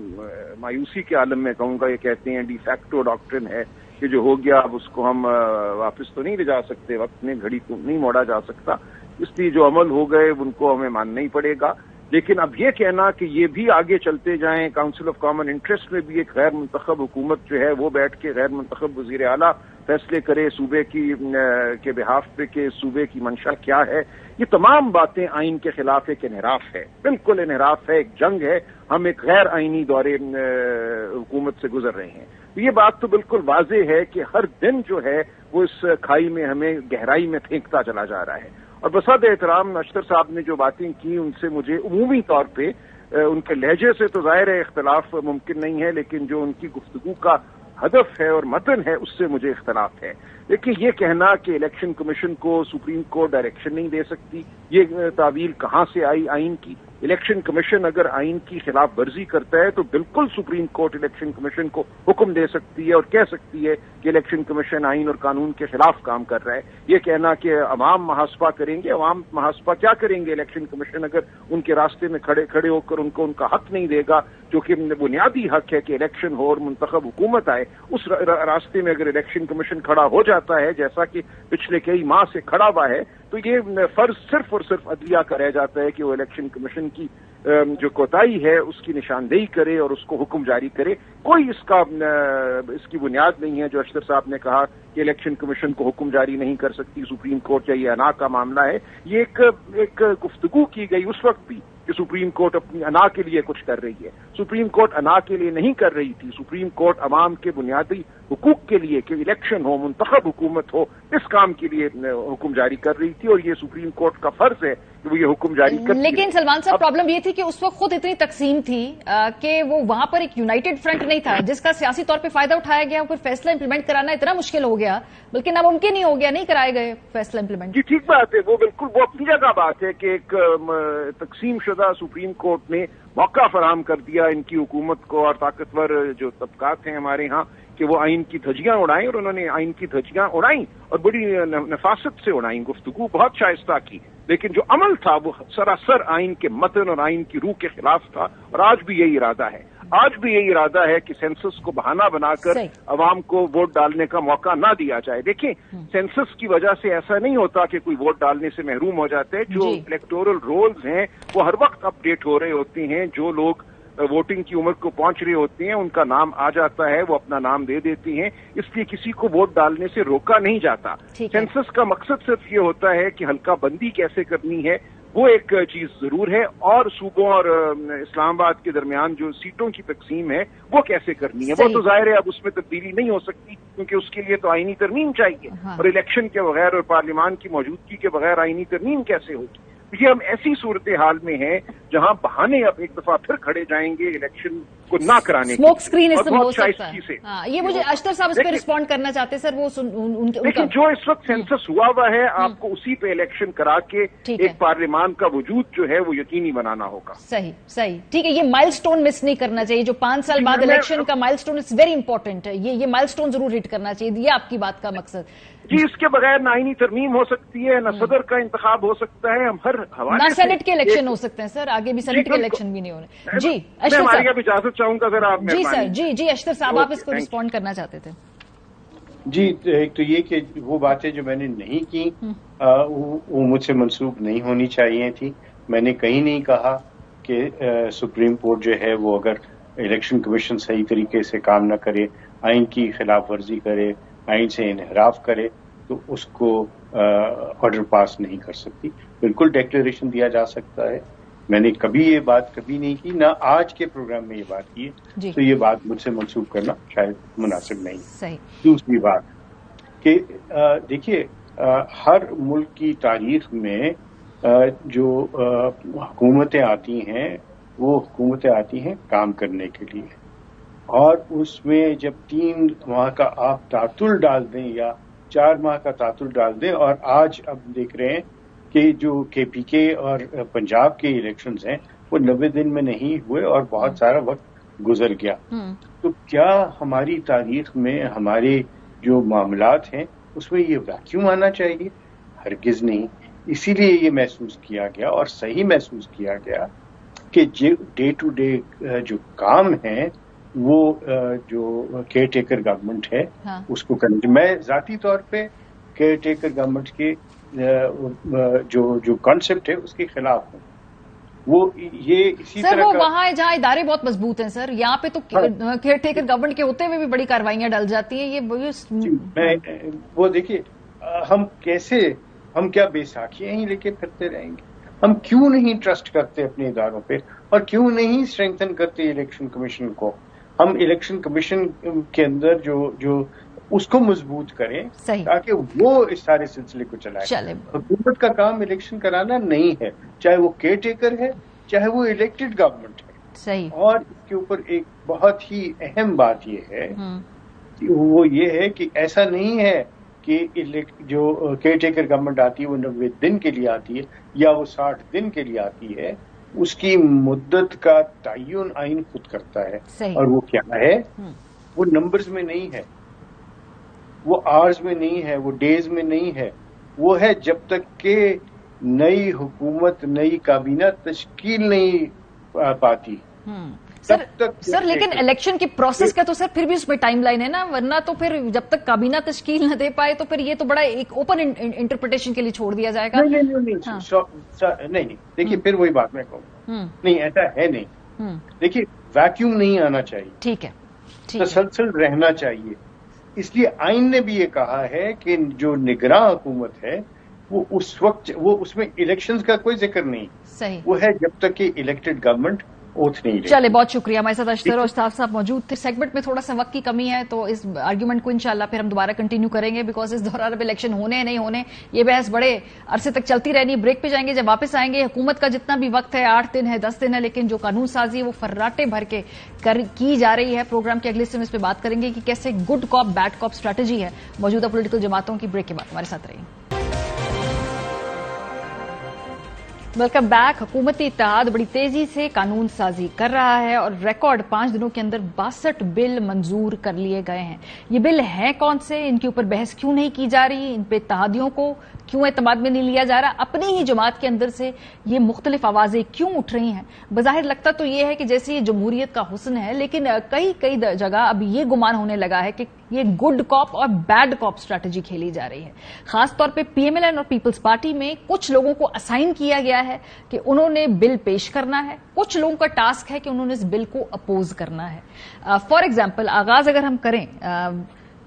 मायूसी के आलम में कहूंगा ये कहते हैं डिफैक्टो डॉक्ट्रिन है कि जो हो गया अब उसको हम वापस तो नहीं ले जा सकते, वक्त में घड़ी को नहीं मोड़ा जा सकता, इसलिए जो अमल हो गए उनको हमें मानना ही पड़ेगा। लेकिन अब ये कहना कि ये भी आगे चलते जाएं, काउंसिल ऑफ कॉमन इंटरेस्ट में भी एक गैर मुंतखब हुकूमत जो है वो बैठ के गैर मुंतखब वजीर आला फैसले करे सूबे की के बिहाफ पे कि सूबे की मंशा क्या है, ये तमाम बातें आइन के खिलाफ एक इनहराफ है, बिल्कुल इनहराफ है, एक जंग है। हम एक गैर आइनी दौरे हुकूमत से गुजर रहे हैं। तो ये बात तो बिल्कुल वाज़ेह है कि हर दिन जो है वो इस खाई में हमें गहराई में फेंकता चला जा रहा है। और बसात एहतराम अशतर साहब ने जो बातें की उनसे मुझे उमूमी तौर पे उनके लहजे से तो जाहिर है इख्तलाफ मुमकिन नहीं है, लेकिन जो उनकी गुफ्तगू का हदफ है और मतन है उससे मुझे इख्तलाफ है। देखिए, ये कहना कि इलेक्शन कमीशन को सुप्रीम कोर्ट डायरेक्शन नहीं दे सकती, ये तावील कहाँ से आई आइन की? इलेक्शन कमीशन अगर आइन की खिलाफ वर्जी करता है तो बिल्कुल सुप्रीम कोर्ट इलेक्शन कमीशन को हुक्म दे सकती है और कह सकती है कि इलेक्शन कमीशन आइन और कानून के खिलाफ काम कर रहा है। ये कहना कि अवाम महासपा करेंगे, अवाम महासपा क्या करेंगे? इलेक्शन कमीशन अगर उनके रास्ते में खड़े होकर उनको उनका हक नहीं देगा, जो कि बुनियादी हक है कि इलेक्शन हो और मुंतखब हुकूमत आए, उस रास्ते में अगर इलेक्शन कमीशन खड़ा हो जाता है जैसा कि पिछले कई माह से खड़ा हुआ है, तो ये फर्ज सिर्फ और सिर्फ अदलिया का रह जाता है कि वो इलेक्शन कमीशन की जो कोताही है उसकी निशानदेही करे और उसको हुक्म जारी करे। कोई इसकी बुनियाद नहीं है जो अशतर साहब ने कहा कि इलेक्शन कमीशन को हुक्म जारी नहीं कर सकती सुप्रीम कोर्ट, या ये अना का मामला है। ये एक गुफ्तगू की गई उस वक्त भी कि सुप्रीम कोर्ट अपनी अना के लिए कुछ कर रही है। सुप्रीम कोर्ट अना के लिए नहीं कर रही थी, सुप्रीम कोर्ट अवाम के बुनियादी हुकूक के लिए कि इलेक्शन हो, मुंतखब हुकूमत हो, इस काम के लिए हुक्म जारी कर रही थी और ये सुप्रीम कोर्ट का फर्ज है कि वो ये हुक्म जारी कर। लेकिन सलमान साहब, प्रॉब्लम ये थी कि उस वक्त खुद इतनी तकसीम थी कि वो वहां पर एक यूनाइटेड फ्रंट नहीं था जिसका सियासी तौर पर फायदा उठाया गया, फिर फैसला इंप्लीमेंट कराना इतना मुश्किल हो गया, बल्कि नामुमकिन ही हो गया, नहीं कराए गए फैसला इंप्लीमेंट। जी ठीक बात है, वो बिल्कुल वो अपनी जगह बात है कि एक तकसीम शुदा सुप्रीम कोर्ट ने मौका फराहम कर दिया इनकी हुकूमत को और ताकतवर जो तबकात हैं हमारे यहाँ कि वो आइन की धज्जियां उड़ाएं, और उन्होंने आइन की धज्जियां उड़ाई और बड़ी नफासत से उड़ाई, गुफ्तगू बहुत शाइस्ता की, लेकिन जो अमल था वो सरासर आइन के मतन और आइन की रूह के खिलाफ था और आज भी यही इरादा है। आज भी यही इरादा है कि सेंसस को बहाना बनाकर अवाम को वोट डालने का मौका ना दिया जाए। देखिए, सेंसस की वजह से ऐसा नहीं होता कि कोई वोट डालने से महरूम हो जाते हैं। जो इलेक्टोरल रोल्स हैं वो हर वक्त अपडेट हो रहे होते हैं। जो लोग वोटिंग की उम्र को पहुंच रहे होते हैं उनका नाम आ जाता है, वो अपना नाम दे देती हैं, इसलिए किसी को वोट डालने से रोका नहीं जाता। सेंसस का मकसद सिर्फ ये होता है कि हल्का बंदी कैसे करनी है, वो एक चीज जरूर है, और सूबों और इस्लामाबाद के दरमियान जो सीटों की तकसीम है वो कैसे करनी है, वो तो जाहिर है अब उसमें तब्दीली नहीं हो सकती, क्योंकि उसके लिए तो आईनी तरमीम चाहिए। और इलेक्शन के बगैर और पार्लियामान की मौजूदगी के बगैर आईनी तरमीम कैसे होगी? ये हम ऐसी सूरत हाल में हैं जहां बहाने अब एक दफा फिर खड़े जाएंगे इलेक्शन को ना कराने स्मोक स्क्रीन इस्तेमाल हो सकता है। हाँ, ये मुझे अख्तर साहब इस पर रिस्पॉन्ड करना चाहते हैं सर। वो लेकिन जो इस वक्त सेंसस हुआ हुआ है, आपको उसी पे इलेक्शन करा के एक पार्लियामान का वजूद जो है वो यकीनी बनाना होगा। सही सही, ठीक है। ये माइलस्टोन मिस नहीं करना चाहिए, जो 5 साल बाद इलेक्शन का माइलस्टोन इज वेरी इंपॉर्टेंट है। ये माइलस्टोन जरूर हिट करना चाहिए, ये आपकी बात का मकसद। जी, इसके बगैर ना आईनी तरमीम हो सकती है, ना सदर का इंतखाब हो सकता है, हम हर हवाले ना सेनेट के इलेक्शन हो सकते हैं सर, आगे भी सेनेट के इलेक्शन भी नहीं होने। जी अशतर साहब, इजाजत चाहूंगा सर आप। जी सर, जी अशतर साहब, आप इसको रिस्पॉन्ड करना चाहते थे। जी, एक तो ये कि वो बातें जो मैंने नहीं की वो मुझसे मंसूब नहीं होनी चाहिए थी। मैंने कहीं नहीं कहा कि सुप्रीम कोर्ट जो है वो अगर इलेक्शन कमीशन सही तरीके से काम न करे, आइन की खिलाफ वर्जी करे, आइन से इनहराफ करे, तो उसको ऑर्डर पास नहीं कर सकती। बिल्कुल डिक्लेरेशन दिया जा सकता है। मैंने कभी ये बात कभी नहीं की, ना आज के प्रोग्राम में ये बात की है, तो ये बात मुझसे मंसूब करना शायद मुनासिब नहीं। सही। दूसरी बात कि देखिए, हर मुल्क की तारीख में जो हुकूमतें आती हैं वो हुकूमतें आती हैं काम करने के लिए, और उसमें जब 3 माह का आप तातुल डाल दें या 4 माह का तातुल डाल दें, और आज अब देख रहे हैं कि जो KPK और पंजाब के इलेक्शंस हैं वो 90 दिन में नहीं हुए और बहुत सारा वक्त गुजर गया, तो क्या हमारी तारीख में हमारे जो मामलात हैं उसमें ये वैक्यूम आना चाहिए? हरगिज नहीं। इसीलिए ये महसूस किया गया और सही महसूस किया गया कि डे टू डे जो काम है वो जो केयर टेकर गवर्नमेंट है उसको करने। मैं जाती तौर पे केयर टेकर गवर्नमेंट के जो कॉन्सेप्ट है उसके खिलाफ हूँ। वो ये इसी सर, तरह वो वहाँ जहाँ इदारे बहुत मजबूत हैं सर, यहाँ पे तो केयर टेकर गवर्नमेंट के होते हुए भी बड़ी कार्रवाइयां डल जाती है। मैं वो देखिए, हम क्या बैसाखियां ही लेके फिरते रहेंगे? हम क्यों नहीं ट्रस्ट करते अपने इदारों पे, और क्यों नहीं स्ट्रेंथन करते इलेक्शन कमीशन को? हम इलेक्शन कमीशन के अंदर जो उसको मजबूत करें ताकि वो इस सारे सिलसिले को चलाए। हुकूमत का काम इलेक्शन कराना नहीं है, चाहे वो केयर टेकर है चाहे वो इलेक्टेड गवर्नमेंट है। सही। और इसके ऊपर एक बहुत ही अहम बात ये है कि वो ये है कि ऐसा नहीं है कि जो केयर टेकर गवर्नमेंट आती है वो 90 दिन के लिए आती है या वो 60 दिन के लिए आती है। उसकी मुद्दत का तयन आइन खुद करता है, और वो क्या है? वो नंबर्स में नहीं है, वो आवर्स में नहीं है, वो डेज में नहीं है, वो है जब तक के नई हुकूमत नई काबीना तश्कील नहीं पाती। सर लेकिन इलेक्शन की प्रोसेस का तो सर फिर भी उसमें टाइम लाइन है ना, वरना तो फिर जब तक काबीना तश्कील न दे पाए तो फिर ये तो बड़ा एक ओपन इंटरप्रिटेशन के लिए छोड़ दिया जाएगा। नहीं, देखिए फिर वही बात मैं कहूँ, नहीं ऐसा है नहीं। देखिए, वैक्यूम नहीं आना चाहिए, ठीक है, तसलसल रहना चाहिए। इसलिए आइन ने भी ये कहा है कि जो निगरां हुकूमत है वो उस वक्त उसमें इलेक्शंस का कोई जिक्र नहीं, सही वो है जब तक कि इलेक्टेड गवर्नमेंट ओथ नहीं। चले, बहुत शुक्रिया। हमारे साथ अशतर और स्टाफ साहब मौजूद थे। सेगमेंट में थोड़ा सा वक्त की कमी है तो इस आर्ग्यूमेंट को इंशाल्लाह फिर हम दोबारा कंटिन्यू करेंगे, बिकॉज इस दौरान अब इलेक्शन होने नहीं होने ये बहस बड़े अरसे तक चलती रहनी। ब्रेक पे जाएंगे, जब वापस आएंगे हुकूमत का जितना भी वक्त है 8 दिन है 10 दिन है, लेकिन जो कानून साजी है वो फर्राटे भर के की जा रही है। प्रोग्राम के अगले समय इस पर बात करेंगे कि कैसे good cop bad cop strategy है मौजूदा पोलिटिकल जमातों की। ब्रेक के बाद हमारे साथ रहिए। Welcome back. हुकूमती इत्तेहाद बड़ी तेजी से कानून साजी कर रहा है और रिकॉर्ड 5 दिनों के अंदर 62 बिल मंजूर कर लिए गए हैं। ये बिल हैं कौन से, इनके ऊपर बहस क्यों नहीं की जा रही, इन पे इत्तेहादियों को क्यों एतमाद में नहीं लिया जा रहा, अपनी ही जमात के अंदर से ये मुख्तलिफ आवाजें क्यों उठ रही हैं। बज़ाहिर लगता तो ये है कि जैसे ये जमहूरियत का हुस्न है, लेकिन कई जगह अब ये गुमान होने लगा है कि ये गुड कॉप और बैड कॉप स्ट्रैटेजी खेली जा रही है। खासतौर पे पीएमएलएन और पीपल्स पार्टी में कुछ लोगों को असाइन किया गया है कि उन्होंने बिल पेश करना है, कुछ लोगों का टास्क है कि उन्होंने इस बिल को अपोज करना है। फॉर एग्जाम्पल आगाज अगर हम करें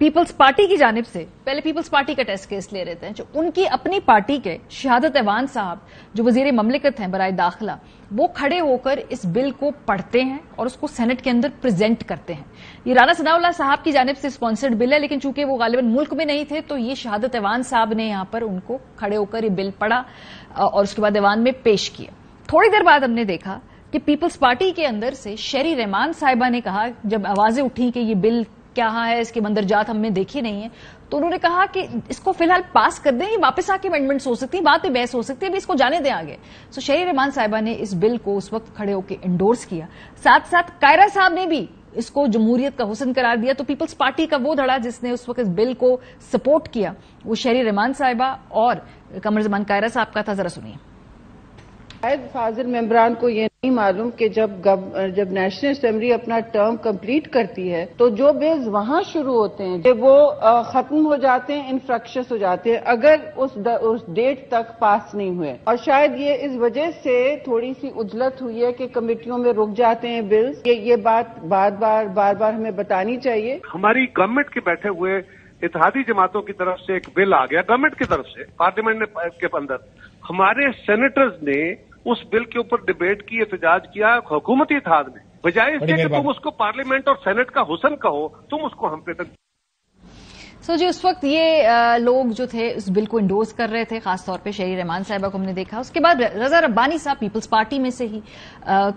पीपल्स पार्टी की जानिब से, पहले पीपल्स पार्टी का टेस्ट केस ले लेते हैं। जो उनकी अपनी पार्टी के शहादत ऐवान साहब जो वजीर ममलिकत हैं बराए दाखिला, वो खड़े होकर इस बिल को पढ़ते हैं और उसको सेनेट के अंदर प्रेजेंट करते हैं। ये राना सनाउल्लाह साहब की जानिब से स्पॉन्सर्ड बिल है, लेकिन चूंकि वो गालिबन मुल्क में नहीं थे तो ये शहादत ऐवान साहब ने यहां पर उनको खड़े होकर ये बिल पढ़ा और उसके बाद ऐवान में पेश किया। थोड़ी देर बाद हमने देखा कि पीपल्स पार्टी के अंदर से शेरी रहमान साहिबा ने कहा, जब आवाजें उठी कि ये बिल क्या है, इसके मंदरजात हमने देखी नहीं है, तो उन्होंने कहा कि इसको फिलहाल पास कर दें, ये वापस आके अमेंडमेंट्स हो सकती है, बात पे बहस हो सकती है, अभी इसको जाने दें आगे। सो शेरी रहमान साहिबा ने इस बिल को उस वक्त खड़े होकर इंडोर्स किया। साथ साथ कायरा साहब ने भी इसको जमहूरियत का हुस्न करार दिया। तो पीपल्स पार्टी का वो धड़ा जिसने उस वक्त इस बिल को सपोर्ट किया वो शेरी रहमान साहिबा और कमर जमान कायरा साहब का था। जरा सुनिए। शायद फाजिल मेंबरान को ये नहीं मालूम कि जब नेशनल असेंबली अपना टर्म कंप्लीट करती है तो जो बिल्स वहां शुरू होते हैं वो खत्म हो जाते हैं, इनफ्रक्शस हो जाते हैं अगर उस डेट तक पास नहीं हुए। और शायद ये इस वजह से थोड़ी सी उजलत हुई है कि कमेटियों में रुक जाते हैं बिल्स। ये बात बार बार हमें बतानी चाहिए। हमारी गवर्नमेंट के बैठे हुए इत्तेहादी जमातों की तरफ से एक बिल आ गया, गवर्नमेंट की तरफ से पार्लियामेंट के अंदर हमारे सेनेटर्स ने उस बिल के ऊपर डिबेट की, एहतजाज किया हुकूमती इत्तेहाद में, बजाय इसके कि तुम उसको पार्लियामेंट और सेनेट का हुस्न कहो, तुम उसको हम पे तक। सो जी उस वक्त ये लोग जो थे उस बिल को इंडोर्स कर रहे थे, खासतौर पे शेरी रहमान साहिबा को हमने देखा। उसके बाद रजा रब्बानी साहब पीपल्स पार्टी में से ही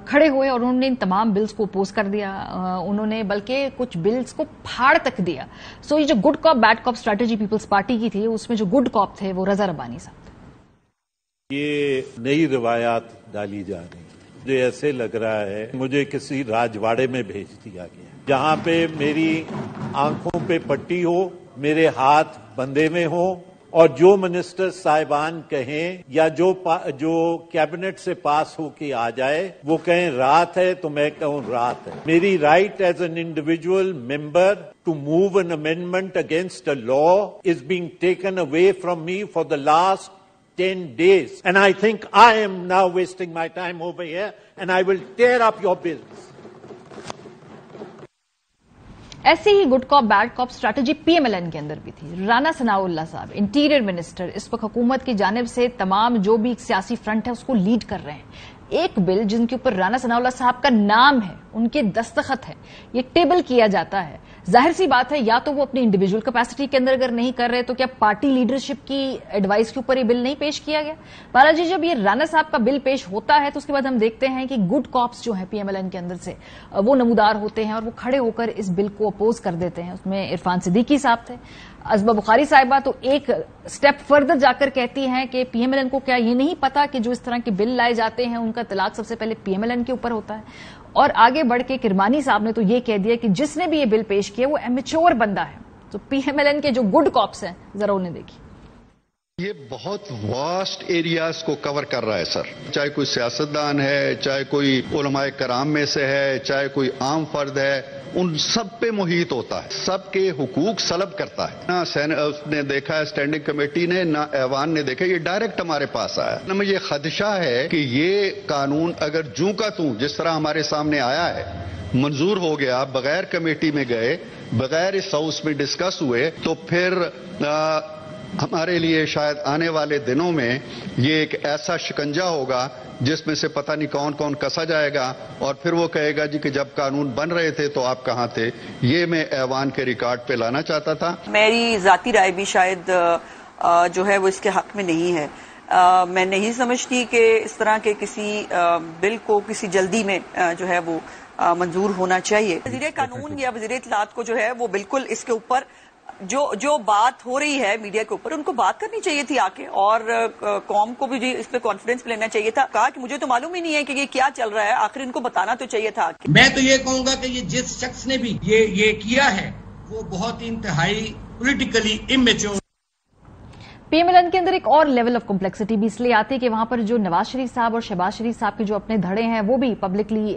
खड़े हुए और उन्होंने इन तमाम बिल्स को अपोज कर दिया। उन्होंने बल्कि कुछ बिल्स को फाड़ तक दिया। सो ये जो good cop bad cop strategy Peoples Party की थी, उसमें जो गुड कॉप थे वो रजा रब्बानी साहब। ये नई रिवायात डाली जा रही है। मुझे ऐसे लग रहा है मुझे किसी राजवाड़े में भेज दिया गया, जहां पे मेरी आंखों पे पट्टी हो, मेरे हाथ बंधे में हो और जो मिनिस्टर साहिबान कहें या जो कैबिनेट से पास होके आ जाए वो कहें रात है तो मैं कहूं रात है। मेरी right as an individual member to move an amendment against a law is being taken away from me for the last 10 days, and I think I am now wasting my time over here, and I will tear up your bills. ऐसी ही good cop bad cop strategy PMLN के अंदर भी थी। राना सनाउल्लाह साहब interior minister इस वक्त हुकूमत की जानिब से तमाम जो भी सियासी फ्रंट है उसको लीड कर रहे हैं। एक बिल जिनके ऊपर राना सनाउल्लाह साहब का नाम है, उनके दस्तखत है, ये टेबल किया जाता है। जाहिर सी बात है या तो वो अपनी इंडिविजुअल कैपेसिटी के अंदर अगर नहीं कर रहे तो क्या पार्टी लीडरशिप की एडवाइस के ऊपर ये बिल नहीं पेश किया गया। बालाजी जब ये राना साहब का बिल पेश होता है तो उसके बाद हम देखते हैं कि गुड कॉप्स जो है पीएमएलएन के अंदर से वो नमूदार होते हैं और वो खड़े होकर इस बिल को अपोज कर देते हैं। उसमें इरफान सिद्दीकी साहब थे, अज़बा बुखारी साहिबा तो एक स्टेप फर्दर जाकर कहती हैं कि पीएमएलएन को क्या ये नहीं पता कि जो इस तरह के बिल लाए जाते हैं उनका तलाक सबसे पहले पीएमएलएन के ऊपर होता है। और आगे बढ़ के किरमानी साहब ने तो ये कह दिया कि जिसने भी ये बिल पेश किया वो एमेच्योर बंदा है। तो पीएमएलएन के जो गुड कॉप्स हैं जरा उन्हें देखिए। ये बहुत वास्ट एरियाज को कवर कर रहा है सर, चाहे कोई सियासतदान है, चाहे कोई उलमाए कराम में से है, चाहे कोई आम फर्द है, उन सब पे मुहित होता है, सबके हुकूक सलब करता है ना। उसने देखा है स्टैंडिंग कमेटी ने, ना ऐवान ने देखा, ये डायरेक्ट हमारे पास आया। हमें ये खदशा है कि ये कानून अगर जूं का तूं जिस तरह हमारे सामने आया है मंजूर हो गया, बगैर कमेटी में गए, बगैर इस हाउस में डिस्कस हुए, तो फिर हमारे लिए शायद आने वाले दिनों में ये एक ऐसा शिकंजा होगा जिसमें से पता नहीं कौन कौन कसा जाएगा और फिर वो कहेगा जी कि जब कानून बन रहे थे तो आप कहां थे। ये मैं ऐवान के रिकॉर्ड पे लाना चाहता था। मेरी जाती राय भी शायद जो है वो इसके हक में नहीं है। मैं नहीं समझती कि इस तरह के किसी बिल को किसी जल्दी में जो है वो मंजूर होना चाहिए। वज़ीर कानून या वज़ीर इत्तलाआत को जो है वो बिल्कुल इसके ऊपर جو بات ہو رہی ہے میڈیا کے اوپر ان کو بات کرنی چاہیے تھی آ کے، اور قوم کو بھی اس پہ کانفیڈنس لینا چاہیے تھا. کہا کہ مجھے تو معلوم ہی نہیں ہے کہ یہ کیا چل رہا ہے، آخر ان کو بتانا تو چاہیے تھا. میں تو یہ کہوں گا کہ یہ جس شخص نے بھی یہ کیا ہے وہ بہت انتہائی politically immature. P M L N کے اندر ایک اور لیول آف کمپلیکسٹی بھی اس لیے آتی ہے کہ وہاں پر جو نواز شریف صاحب اور شہباز شریف صاحب کے جو اپنے دھڑے ہیں وہ بھی پبلکلی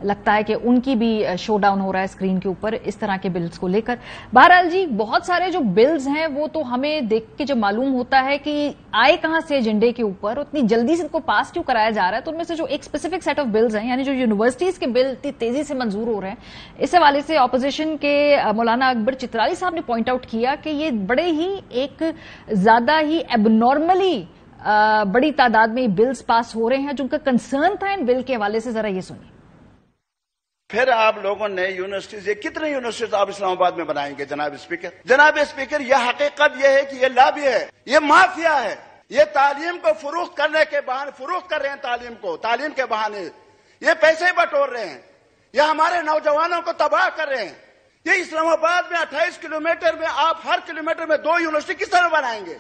لگتا ہے کہ ان کی بھی شو ڈاؤن ہو رہا ہے اسکرین کے اوپر اس طرح کے بلز کو لے کر. بہرحال جی بہت سارے جو بلز ہیں وہ تو ہمیں دیکھ کے جب معلوم ہوتا ہے کہ آئے کہاں سے ایجنڈے کے اوپر اتنی جلدی سے ان کو پاس کیوں کرایا جا رہا ہے، تو ان میں سے جو ایک اسپیسیفک سیٹ آف بلز ہیں یعنی جو یونیورسٹیز کے بل اتنی تیزی سے منظور ہو رہے ہیں، اس حوالے سے اپوزیشن کے مولانا اکبر چترالی صاحب نے پوائنٹ آؤٹ کیا کہ یہ بڑے ہی ایک زیادہ ہی نارملی بڑی تعداد میں بلز پاس ہو رہے ہیں. جو ان کا کنسرن تھا ان بل کے حوالے سے ذرا یہ سنیے. پھر آپ لوگوں نے یونیورسٹیز، یہ کتنے یونیورسٹیز آپ اسلام آباد میں بنائیں گے جناب اسپیکر؟ جناب اسپیکر یہ حقیقت یہ ہے کہ یہ لابی ہے، یہ مافیا ہے، یہ تعلیم کو فروخت کرنے کے بہانے فروخت کر رہے ہیں، تعلیم کے بہانے یہ پیسے بٹور رہے ہیں، یہ ہمارے نوجوانوں کو تباہ کر رہے ہیں. یہ اسلام آباد میں 28 کلومیٹر میں آپ ہر کلومیٹر میں 2 یونیورسٹی کس طرح بنائیں گے؟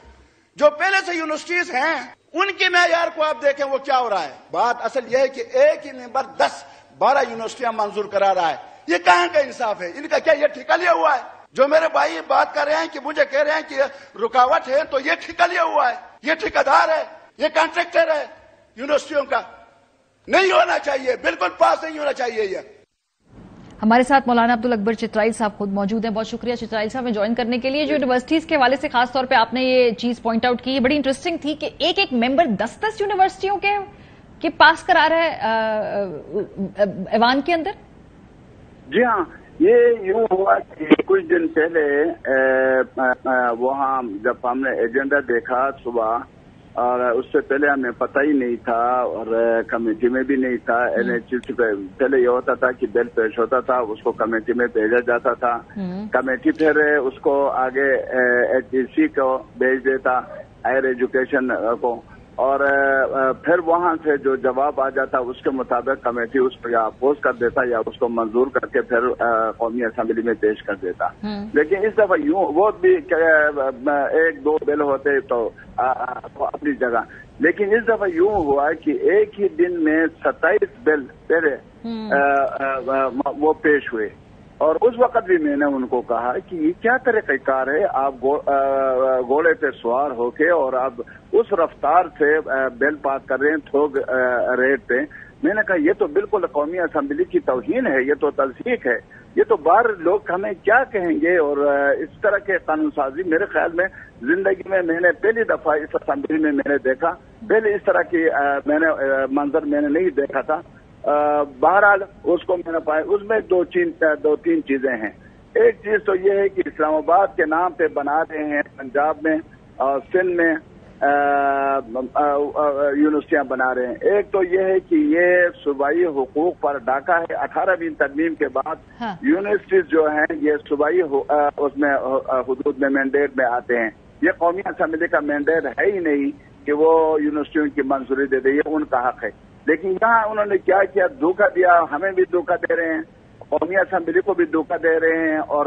جو پہلے سے یونیورسٹیز ہیں ان کی معیار کو آپ دیکھیں وہ کیا ہو رہا ہے. بات اصل یہ ہے کہ ایک ہی ممبر 10-12 یونیورسٹیاں منظور کرا رہا ہے. یہ کہاں کا انصاف ہے؟ ان کا کیا یہ ٹھیکا لیا ہوا ہے؟ جو میرے بھائی بات کر رہے ہیں کہ مجھے کہہ رہے ہیں کہ رکاوٹ ہے، تو یہ ٹھیکا لیا ہوا ہے، یہ ٹھیکیدار ہے، یہ کانٹریکٹر ہے یونیورسٹیوں کا. نہیں ہونا چاہیے، بالکل پاس نہیں ہونا چاہیے. یہ ہمارے ساتھ مولانا عبد الاکبر چترائی صاحب خود موجود ہیں. بہت شکریہ چترائی صاحب میں جوائن کرنے کے لیے. جو یونیورسٹیز کے حوالے سے خاص طور پہ آپ نے یہ چیز پوائنٹ آؤٹ کی، بڑی انٹرسٹنگ تھی کہ ایک ممبر 10 یونیورسٹیوں کے پاس کرا رہا ہے ایوان کے اندر. جی ہاں، یہ یوں ہوا کہ کچھ دن پہلے وہاں جب ہم نے ایجنڈا دیکھا صبح، اور اس سے پہلے ہمیں پتہ ہی نہیں تھا اور کمیٹی میں بھی نہیں تھا. پہلے یہ ہوتا تھا کہ بل پیش ہوتا تھا، اس کو کمیٹی میں بھیجا جاتا تھا، کمیٹی پھر اس کو آگے ایچ ای سی کو بھیج دیتا، ہائر ایجوکیشن کو، اور پھر وہاں سے جو جواب آ جاتا اس کے مطابق کمیٹی اس کو یا اپوز کر دیتا یا اس کو منظور کر کے پھر قومی اسمبلی میں پیش کر دیتا. لیکن اس دفعہ یوں وہ بھی 1-2 بل ہوتے تو اپنی جگہ، لیکن اس دفعہ یوں ہوا کہ ایک ہی دن میں 27 بل پہلے وہ پیش ہوئے. اور اس وقت بھی میں نے ان کو کہا کہ یہ کیا طریقہ کار ہے، آپ گھوڑے پہ سوار ہو کے اور آپ اس رفتار سے بل پاس کر رہے ہیں تھوک ریٹ پہ. میں نے کہا یہ تو بالکل قومی اسمبلی کی توہین ہے، یہ تو تلفیق ہے، یہ تو باہر لوگ ہمیں کیا کہیں گے. اور اس طرح کے قانون سازی میرے خیال میں زندگی میں نے پہلی دفعہ اس اسمبلی میں نے دیکھا. پہلے اس طرح کی میں نے منظر میں نے نہیں دیکھا تھا. بہرحال اس کو میں نے پایا، اس میں 2-3 چیزیں ہیں. ایک چیز تو یہ ہے کہ اسلام آباد کے نام پہ بنا رہے ہیں پنجاب میں اور سندھ میں یونیورسٹیاں بنا رہے ہیں. ایک تو یہ ہے کہ یہ صوبائی حقوق پر ڈاکہ ہے. 18ویں ترمیم کے بعد یونیورسٹیز جو ہیں یہ صوبائی اس میں حدود میں مینڈیٹ میں آتے ہیں. یہ قومی اسمبلی کا مینڈیٹ ہے ہی نہیں کہ وہ یونیورسٹیوں کی منظوری دے دے، یہ ان کا حق ہے. لیکن یہاں انہوں نے کیا کیا، دھوکہ دیا، ہمیں بھی دھوکہ دے رہے ہیں، قومی اسمبلی کو بھی دھوکہ دے رہے ہیں، اور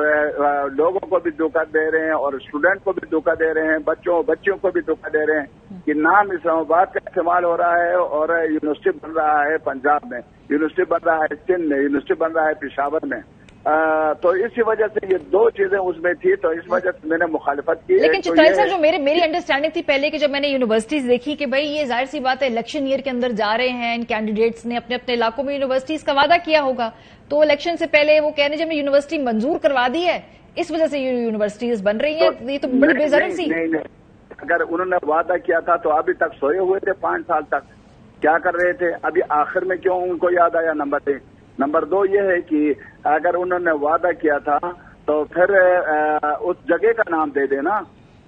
لوگوں کو بھی دھوکہ دے رہے ہیں، اور اسٹوڈنٹ کو بھی دھوکہ دے رہے ہیں، بچیوں کو بھی دھوکہ دے رہے ہیں کہ نام اسلام آباد کا استعمال ہو رہا ہے اور یونیورسٹی بن رہا ہے پنجاب میں، یونیورسٹی بن رہا ہے سندھ میں، یونیورسٹی بن رہا ہے پشاور میں. تو اسی وجہ سے یہ 2 چیزیں اس میں تھی، تو اس وجہ سے میں نے مخالفت کی. لیکن چترالی صاحب جو میری انڈرسٹینڈنگ تھی پہلے کہ جب میں نے یونیورسٹیز دیکھی کہ بھائی یہ ظاہر سی بات ہے الیکشن ایئر کے اندر جا رہے ہیں، ان کینڈیڈیٹس نے اپنے اپنے علاقوں میں یونیورسٹیز کا وعدہ کیا ہوگا، تو الیکشن سے پہلے وہ کہنے جب میں یونیورسٹی منظور کروا دی ہے اس وجہ سے یونیورسٹیز بن رہی ہیں. یہ تو بڑی بے ضرر سی. نہیں، اگر انہوں نے وعدہ کیا تھا تو ابھی تک سوئے ہوئے تھے 5 سال تک، کیا کر رہے تھے؟ ابھی آخر میں کیوں ان کو یاد آیا؟ نمبر 1. نمبر 2 یہ ہے کہ اگر انہوں نے وعدہ کیا تھا تو پھر اس جگہ کا نام دے دینا.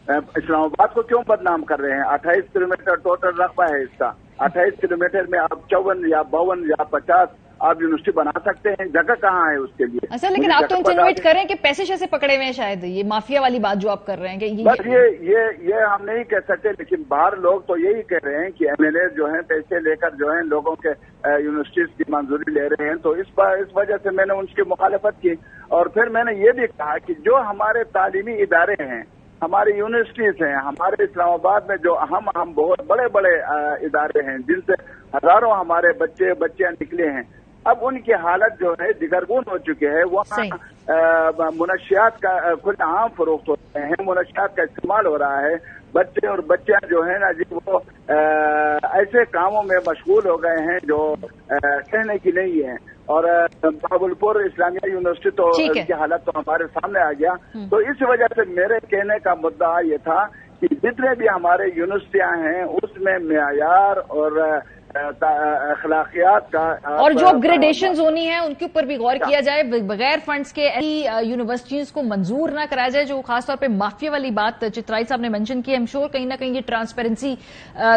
اسلام آباد کو کیوں بدنام کر رہے ہیں؟ 28 کلومیٹر ٹوٹل رقبہ ہے اس کا. 28 کلومیٹر میں آپ 54 یا 52 یا 50 آپ یونیورسٹی بنا سکتے ہیں. جگہ کہاں ہے اس کے لیے؟ اچھا، لیکن آپ تو ان سے انویٹ کر رہے ہیں کہ پیسے شیسے پکڑے ہوئے ہیں، شاید یہ مافیا والی بات جو آپ کر رہے ہیں کہ بس یہ ہم نہیں کہہ سکتے. لیکن باہر لوگ تو یہی کہہ رہے ہیں کہ ایم ایل اے جو ہیں پیسے لے کر جو ہیں لوگوں کے یونیورسٹیز کی منظوری لے رہے ہیں. تو اس وجہ سے میں نے ان کی مخالفت کی. اور پھر میں نے یہ بھی کہا کہ جو ہمارے تعلیمی ادارے ہیں، ہماری یونیورسٹیز ہیں، ہمارے اسلام آباد میں جو ہم بہت بڑے بڑے ادارے ہیں جن سے ہزاروں ہمارے بچیاں نکلے ہیں، اب ان کی حالت جو ہے دگرگون ہو چکے ہیں. وہاں منشیات کا کل عام فروخت ہوتے ہیں، منشیات کا استعمال ہو رہا ہے. بچے اور بچیاں جو ہیں نا جی وہ ایسے کاموں میں مشغول ہو گئے ہیں جو کہنے کی نہیں ہے. اور بہاولپور اسلامیہ یونیورسٹی تو کی حالت تو ہمارے سامنے آ گیا. تو اس وجہ سے میرے کہنے کا مدعا یہ تھا کہ جتنے بھی ہمارے یونیورسٹیاں ہیں اس میں معیار اور اخلاقیات کا اور جو گریڈیشنز ہونی ہیں ان کے اوپر بھی غور کیا جائے. بغیر فنڈز کے یونیورسٹیز کو منظور نہ کرایا جائے، جو خاص طور پہ مافیا والی بات چترائی صاحب نے مینشن کی. ہم شور کہیں نہ کہیں یہ ٹرانسپیرنسی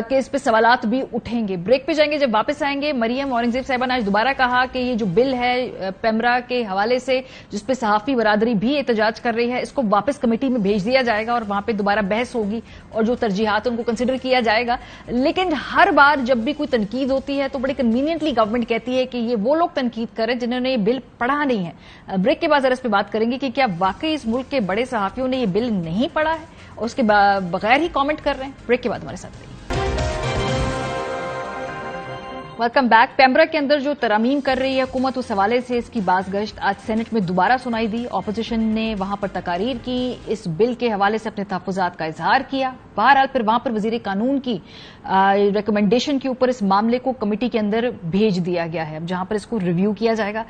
کے اس پہ سوالات بھی اٹھیں گے. بریک پہ جائیں گے. جب واپس آئیں گے مریم اورنگزیب صاحبہ نے آج دوبارہ کہا کہ یہ جو بل ہے پیمرا کے حوالے سے جس پہ صحافی برادری بھی احتجاج کر رہی ہے، اس کو واپس کمیٹی میں بھیج دیا جائے گا اور وہاں پہ دوبارہ بحث ہوگی اور جو ترجیحات ان کو کنسیڈر کیا جائے گا. لیکن ہر بار جب بھی کوئی تنقید ہوتی ہے تو بڑے کنوینئنٹلی گورنمنٹ کہتی ہے کہ یہ وہ لوگ تنقید کریں جنہوں نے یہ بل پڑھا نہیں ہے. بریک کے بعد ذرا اس پہ بات کریں گے کہ کیا واقعی اس ملک کے بڑے صحافیوں نے یہ بل نہیں پڑھا ہے اور اس کے بغیر ہی کامنٹ کر رہے ہیں. بریک کے بعد ہمارے ساتھ رہیے. Welcome back. پیمرا کے اندر جو ترامیم کر رہی ہے حکومت، اس حوالے سے اس کی باز گشت آج سینٹ میں دوبارہ سنائی دی. اپوزیشن نے وہاں پر تقاریر کی، اس بل کے حوالے سے اپنے تحفظات کا اظہار کیا. بہرحال پھر وہاں پر وزیر قانون کی ریکمنڈیشن کے اوپر اس معاملے کو کمیٹی کے اندر بھیج دیا گیا ہے، جہاں پر اس کو ریویو کیا جائے گا.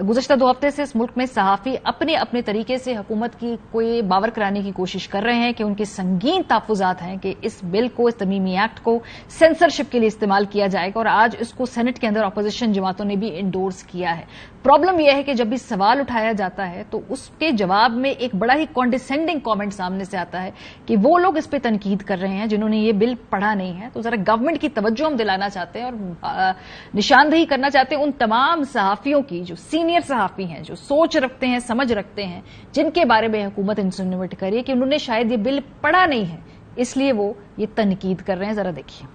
گزشتہ 2 ہفتے سے اس ملک میں صحافی اپنے اپنے طریقے سے حکومت کی کوئی باور کرانے کی کوشش کر رہے ہیں کہ ان کے سنگین تحفظات ہیں کہ اس بل کو، اس ترمیمی ایکٹ کو سینسرشپ کے لیے استعمال کیا جائے گا. اور آج اس کو سینٹ کے اندر اپوزیشن جماعتوں نے بھی انڈورس کیا ہے. پرابلم یہ ہے کہ جب بھی سوال اٹھایا جاتا ہے تو اس کے جواب میں ایک بڑا ہی کانڈیسینڈنگ کامنٹ سامنے سے آتا ہے کہ وہ لوگ اس پہ تنقید کر رہے ہیں جنہوں نے یہ بل پڑھا نہیں ہے. تو ذرا گورنمنٹ کی توجہ ہم دلانا چاہتے ہیں اور نشاندہی کرنا چاہتے ہیں ان تمام صحافیوں کی جو سینئر صحافی ہیں، جو سوچ رکھتے ہیں، سمجھ رکھتے ہیں، جن کے بارے میں حکومت انسینویٹ کر رہی ہے کہ انہوں نے شاید یہ بل پڑھا نہیں ہے، اس لیے وہ یہ تنقید کر رہے ہیں. ذرا دیکھیے.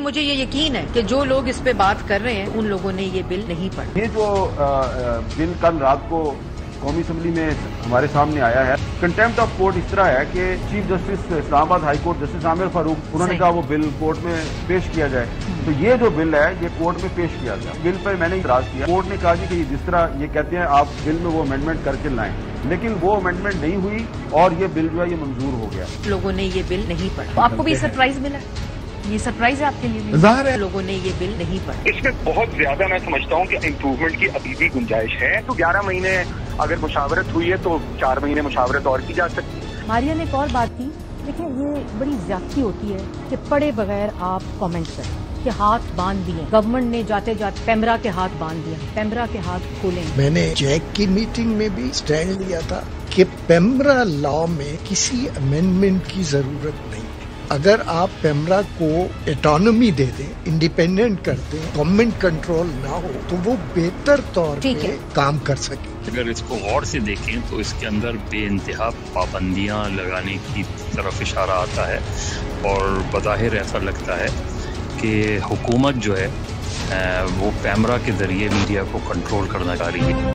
مجھے یہ یقین ہے کہ جو لوگ اس پہ بات کر رہے ہیں ان لوگوں نے یہ بل نہیں پڑھا. یہ جو بل کل رات کو قومی اسمبلی میں ہمارے سامنے آیا ہے، کنٹیمپٹ آف کورٹ اس طرح ہے کہ چیف جسٹس اسلام آباد ہائی کورٹ جسٹس عامر فاروق انہوں نے کہا وہ بل کورٹ میں پیش کیا جائے. تو یہ جو بل ہے یہ کورٹ میں پیش کیا گیا. بل پر میں نے اعتراض کیا. کورٹ نے کہا کہ جس طرح یہ کہتے ہیں آپ بل میں وہ امینڈمنٹ کر کے لائیں، لیکن وہ امینڈمنٹ نہیں ہوئی اور یہ بل جو ہے یہ منظور ہو گیا. لوگوں نے یہ بل نہیں پڑھا. آپ کو بھی سرپرائز ملا؟ یہ سرپرائز ہے آپ کے لیے؟ ظاہر ہے لوگوں نے یہ بل نہیں پڑھا. اس میں بہت زیادہ میں سمجھتا ہوں کہ امپروومنٹ کی ابھی بھی گنجائش ہے. تو 11 مہینے اگر مشاورت ہوئی ہے تو 4 مہینے مشاورت اور کی جا سکتی ہے. ماریا نے ایک اور بات کی، دیکھیں یہ بڑی زیادتی ہوتی ہے کہ پڑھے بغیر آپ کامنٹ کریں کہ ہاتھ باندھ دیے. گورنمنٹ نے جاتے جاتے پیمرا کے ہاتھ باندھ دیا. پیمرا کے ہاتھ کھولیں. میں نے جیک کی میٹنگ میں بھی سٹینڈ لیا تھا کہ پیمرا لا میں کسی امینڈمنٹ کی ضرورت نہیں. اگر آپ پیمرا کو اٹانومی دے دیں، انڈیپینڈنٹ کر دیں، گورنمنٹ کنٹرول نہ ہو تو وہ بہتر طور پہ کام کر سکے. اگر اس کو غور سے دیکھیں تو اس کے اندر بے انتہا پابندیاں لگانے کی طرف اشارہ آتا ہے اور بظاہر ایسا لگتا ہے کہ حکومت جو ہے وہ پیمرا کے ذریعے میڈیا کو کنٹرول کرنا چاہ رہی ہے.